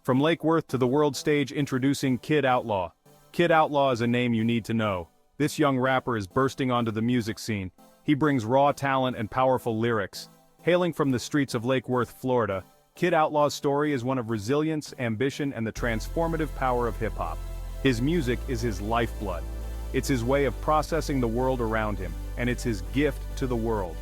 From Lake Worth to the world stage, introducing Kid Outlaw. Kid Outlaw is a name you need to know. This young rapper is bursting onto the music scene. He brings raw talent and powerful lyrics. Hailing from the streets of Lake Worth, Florida, Kid Outlaw's story is one of resilience, ambition, and the transformative power of hip-hop. His music is his lifeblood. It's his way of processing the world around him, and it's his gift to the world.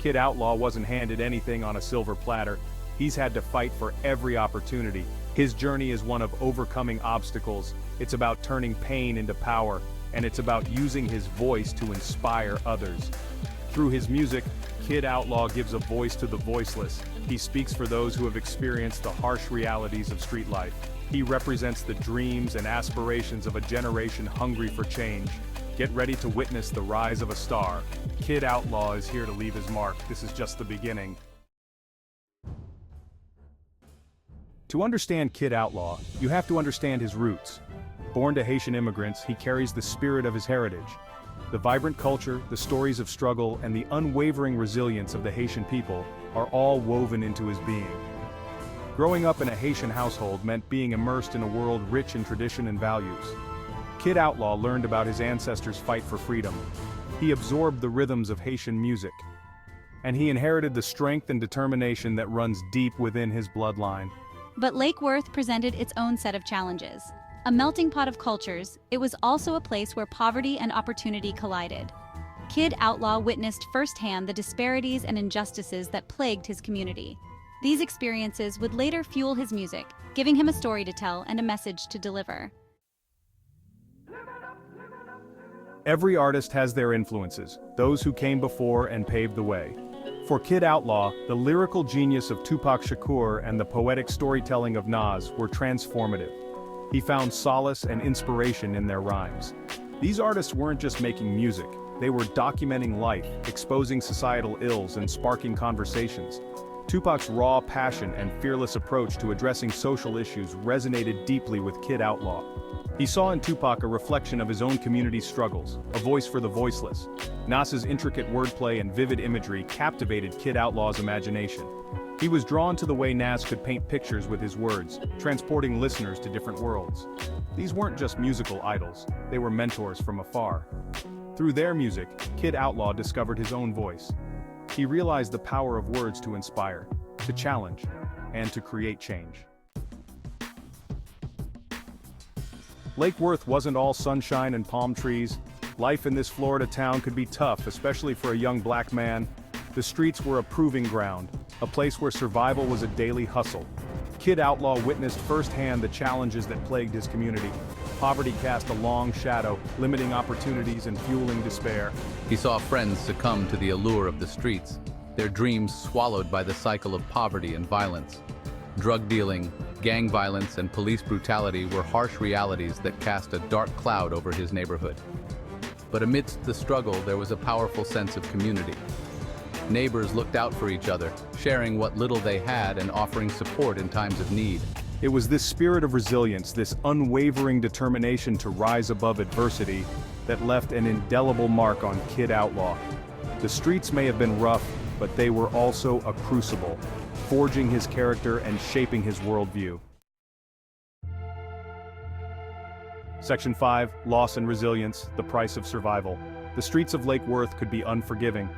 Kid Outlaw wasn't handed anything on a silver platter. He's had to fight for every opportunity. His journey is one of overcoming obstacles. It's about turning pain into power, and it's about using his voice to inspire others. Through his music, Kid Outlaw gives a voice to the voiceless. He speaks for those who have experienced the harsh realities of street life. He represents the dreams and aspirations of a generation hungry for change. Get ready to witness the rise of a star. Kid Outlaw is here to leave his mark. This is just the beginning. To understand Kid Outlaw, you have to understand his roots. Born to Haitian immigrants, he carries the spirit of his heritage. The vibrant culture, the stories of struggle, and the unwavering resilience of the Haitian people are all woven into his being. Growing up in a Haitian household meant being immersed in a world rich in tradition and values. Kid Outlaw learned about his ancestors' fight for freedom. He absorbed the rhythms of Haitian music. And he inherited the strength and determination that runs deep within his bloodline. But Lake Worth presented its own set of challenges. A melting pot of cultures, it was also a place where poverty and opportunity collided. Kid Outlaw witnessed firsthand the disparities and injustices that plagued his community. These experiences would later fuel his music, giving him a story to tell and a message to deliver. Every artist has their influences, those who came before and paved the way. For Kid Outlaw, the lyrical genius of Tupac Shakur and the poetic storytelling of Nas were transformative. He found solace and inspiration in their rhymes. These artists weren't just making music, they were documenting life, exposing societal ills and sparking conversations. Tupac's raw passion and fearless approach to addressing social issues resonated deeply with Kid Outlaw. He saw in Tupac a reflection of his own community's struggles, a voice for the voiceless. Nas's intricate wordplay and vivid imagery captivated Kid Outlaw's imagination. He was drawn to the way Nas could paint pictures with his words, transporting listeners to different worlds. These weren't just musical idols, they were mentors from afar. Through their music, Kid Outlaw discovered his own voice. He realized the power of words to inspire, to challenge, and to create change. Lake Worth wasn't all sunshine and palm trees. Life in this Florida town could be tough, especially for a young black man. The streets were a proving ground, a place where survival was a daily hustle. Kid Outlaw witnessed firsthand the challenges that plagued his community. Poverty cast a long shadow, limiting opportunities and fueling despair. He saw friends succumb to the allure of the streets, their dreams swallowed by the cycle of poverty and violence. Drug dealing, gang violence, and police brutality were harsh realities that cast a dark cloud over his neighborhood. But amidst the struggle, there was a powerful sense of community. Neighbors looked out for each other, sharing what little they had and offering support in times of need. It was this spirit of resilience, this unwavering determination to rise above adversity, that left an indelible mark on Kid Outlaw. The streets may have been rough, but they were also a crucible, forging his character and shaping his worldview. Section 5, Loss and Resilience, the Price of Survival. The streets of Lake Worth could be unforgiving.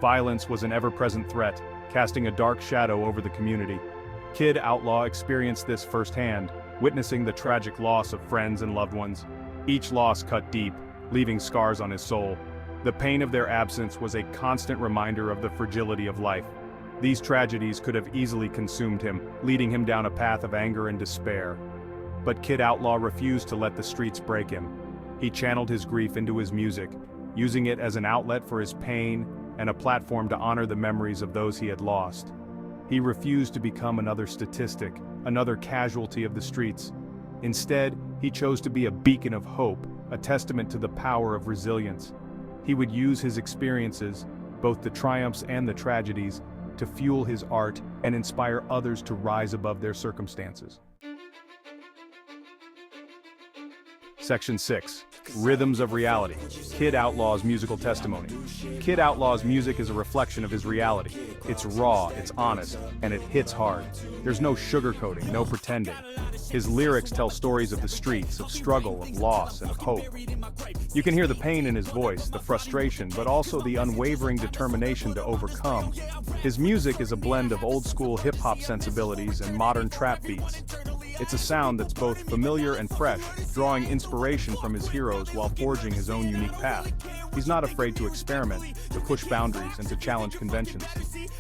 Violence was an ever-present threat, casting a dark shadow over the community. Kid Outlaw experienced this firsthand, witnessing the tragic loss of friends and loved ones. Each loss cut deep, leaving scars on his soul. The pain of their absence was a constant reminder of the fragility of life. These tragedies could have easily consumed him, leading him down a path of anger and despair. But Kid Outlaw refused to let the streets break him. He channeled his grief into his music, using it as an outlet for his pain and a platform to honor the memories of those he had lost. He refused to become another statistic, another casualty of the streets. Instead, he chose to be a beacon of hope, a testament to the power of resilience. He would use his experiences, both the triumphs and the tragedies, to fuel his art and inspire others to rise above their circumstances. Section 6, Rhythms of reality. Kid Outlaw's musical testimony. Kid Outlaw's music is a reflection of his reality. It's raw, it's honest, and it hits hard. There's no sugarcoating, no pretending. His lyrics tell stories of the streets, of struggle, of loss, and of hope. You can hear the pain in his voice, the frustration, but also the unwavering determination to overcome. His music is a blend of old-school hip-hop sensibilities and modern trap beats. It's a sound that's both familiar and fresh, drawing inspiration from his heroes while forging his own unique path. He's not afraid to experiment, to push boundaries, and to challenge conventions.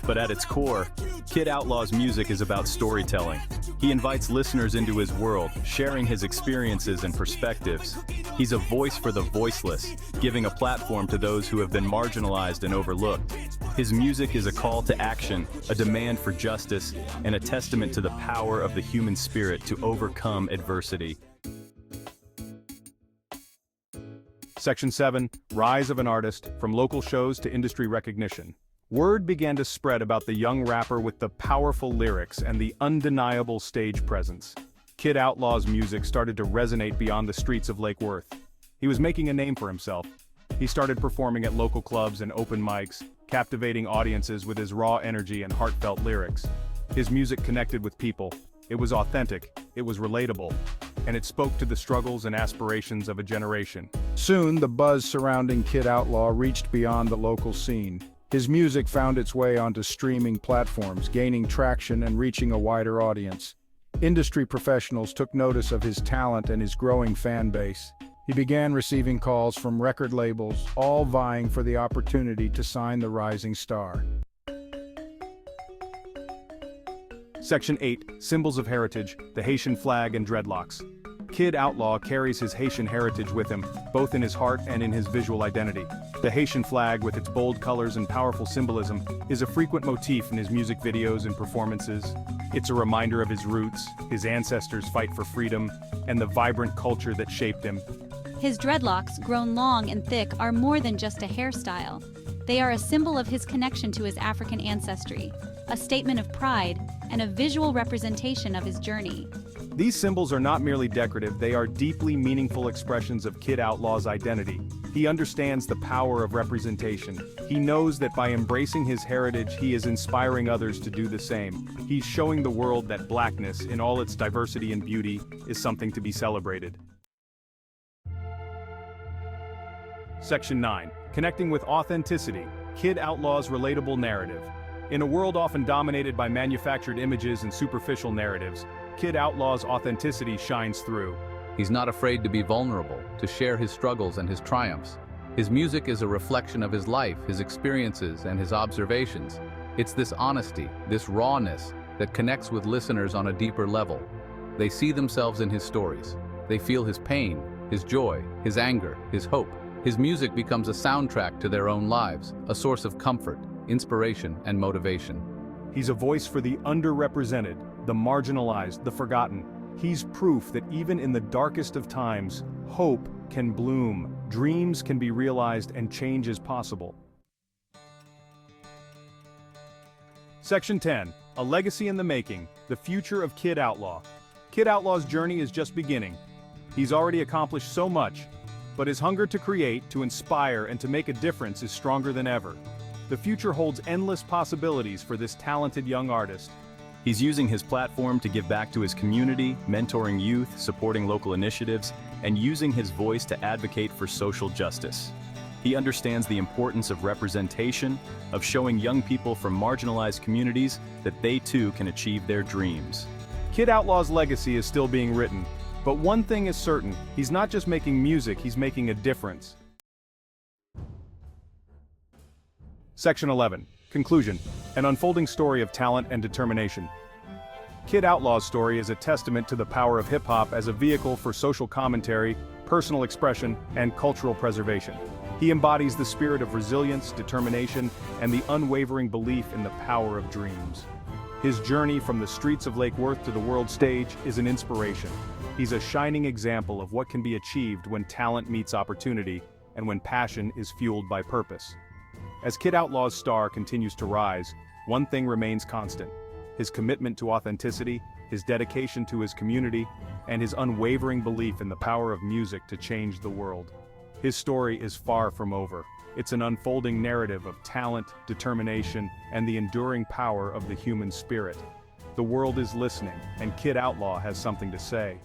But at its core, Kid Outlaw's music is about storytelling. He invites listeners into his world, sharing his experiences and perspectives. He's a voice for the voiceless, giving a platform to those who have been marginalized and overlooked. His music is a call to action, a demand for justice, and a testament to the power of the human spirit to overcome adversity. Section 7, Rise of an Artist, from local shows to industry recognition. Word began to spread about the young rapper with the powerful lyrics and the undeniable stage presence. Kid Outlaw's music started to resonate beyond the streets of Lake Worth. He was making a name for himself. He started performing at local clubs and open mics, captivating audiences with his raw energy and heartfelt lyrics. His music connected with people. It was authentic, it was relatable, and it spoke to the struggles and aspirations of a generation. Soon, the buzz surrounding Kid Outlaw reached beyond the local scene. His music found its way onto streaming platforms, gaining traction and reaching a wider audience. Industry professionals took notice of his talent and his growing fan base. He began receiving calls from record labels, all vying for the opportunity to sign the rising star. Section 8, Symbols of Heritage, the Haitian Flag and Dreadlocks. Kid Outlaw carries his Haitian heritage with him, both in his heart and in his visual identity. The Haitian flag, with its bold colors and powerful symbolism, is a frequent motif in his music videos and performances. It's a reminder of his roots, his ancestors' fight for freedom, and the vibrant culture that shaped him. His dreadlocks, grown long and thick, are more than just a hairstyle. They are a symbol of his connection to his African ancestry, a statement of pride, and a visual representation of his journey. These symbols are not merely decorative, they are deeply meaningful expressions of Kid Outlaw's identity. He understands the power of representation. He knows that by embracing his heritage, he is inspiring others to do the same. He's showing the world that blackness, in all its diversity and beauty, is something to be celebrated. Section 9, Connecting with Authenticity, Kid Outlaw's relatable narrative. In a world often dominated by manufactured images and superficial narratives, Kid Outlaw's authenticity shines through. He's not afraid to be vulnerable, to share his struggles and his triumphs. His music is a reflection of his life, his experiences, and his observations. It's this honesty, this rawness, that connects with listeners on a deeper level. They see themselves in his stories. They feel his pain, his joy, his anger, his hope. His music becomes a soundtrack to their own lives, a source of comfort, inspiration, and motivation. He's a voice for the underrepresented, the marginalized, the forgotten. He's proof that even in the darkest of times, hope can bloom, dreams can be realized, and change is possible. Section 10, A Legacy in the Making, the Future of Kid Outlaw. Kid Outlaw's journey is just beginning. He's already accomplished so much, but his hunger to create, to inspire, and to make a difference is stronger than ever. The future holds endless possibilities for this talented young artist. He's using his platform to give back to his community, mentoring youth, supporting local initiatives, and using his voice to advocate for social justice. He understands the importance of representation, of showing young people from marginalized communities that they too can achieve their dreams. Kid Outlaw's legacy is still being written, but one thing is certain, he's not just making music, he's making a difference. Section 11, Conclusion, an unfolding story of talent and determination. Kid Outlaw's story is a testament to the power of hip-hop as a vehicle for social commentary, personal expression, and cultural preservation. He embodies the spirit of resilience, determination, and the unwavering belief in the power of dreams. His journey from the streets of Lake Worth to the world stage is an inspiration. He's a shining example of what can be achieved when talent meets opportunity and when passion is fueled by purpose. As Kid Outlaw's star continues to rise, one thing remains constant. his commitment to authenticity, his dedication to his community, and his unwavering belief in the power of music to change the world. His story is far from over. It's an unfolding narrative of talent, determination, and the enduring power of the human spirit. The world is listening, and Kid Outlaw has something to say.